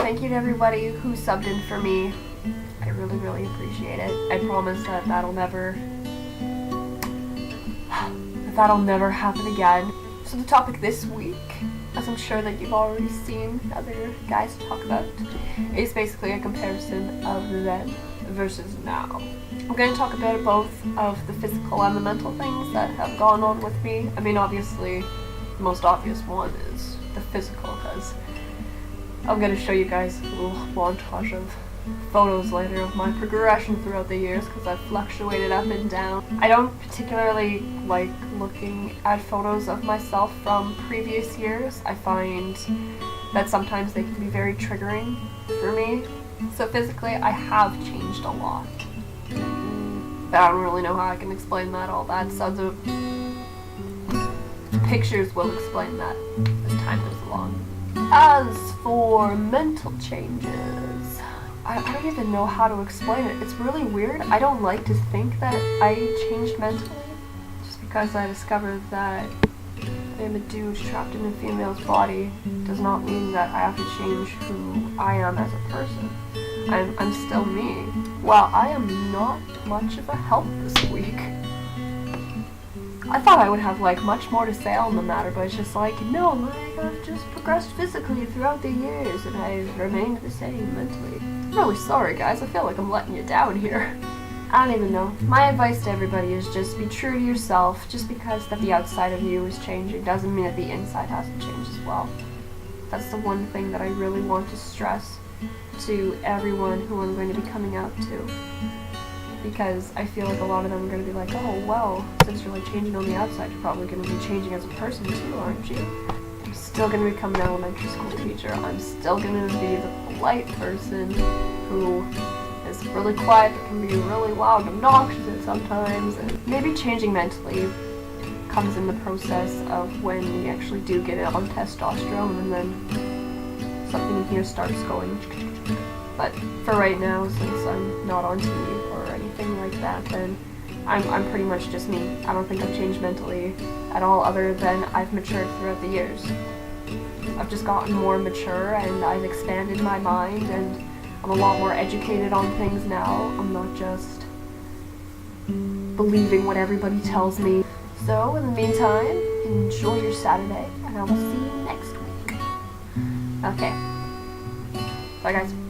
thank you to everybody who subbed in for me. I really, really appreciate it. I promise that that'll never happen again. So the topic this week, as I'm sure that you've already seen other guys talk about, is basically a comparison of then versus now. I'm going to talk about both of the physical and the mental things that have gone on with me. I mean, obviously, the most obvious one is the physical, because I'm going to show you guys a little montage of photos later of my progression throughout the years, because I've fluctuated up and down. I don't particularly like looking at photos of myself from previous years. I find that sometimes they can be very triggering for me. So physically, I have changed a lot. But I don't really know how I can explain that all that. So the pictures will explain that as time goes along. As for mental changes, I don't even know how to explain it. It's really weird. I don't like to think that I changed mentally, just because I discovered that I am a dude trapped in a female's body does not mean that I have to change who I am as a person. I'm still me. Wow, I am not much of a help this week. I thought I would have much more to say on the matter, but it's just no, I've just progressed physically throughout the years and I've remained the same mentally. I'm really sorry, guys. I feel like I'm letting you down here. I don't even know. My advice to everybody is just be true to yourself. Just because that the outside of you is changing doesn't mean that the inside hasn't changed as well. That's the one thing that I really want to stress to everyone who I'm going to be coming out to. Because I feel like a lot of them are going to be oh, well, since you're changing on the outside, you're probably going to be changing as a person too, aren't you? I'm still going to become an elementary school teacher. I'm still going to be the polite person who is really quiet but can be really loud and obnoxious at sometimes. And maybe changing mentally comes in the process of when you actually do get it on testosterone and then something in here starts going. But for right now, since I'm not on TV or anything like that, then I'm pretty much just me. I don't think I've changed mentally at all, other than I've matured throughout the years. I've just gotten more mature and I've expanded my mind and I'm a lot more educated on things now. I'm not just believing what everybody tells me. So in the meantime, enjoy your Saturday and I will see you next week. Okay. Bye guys.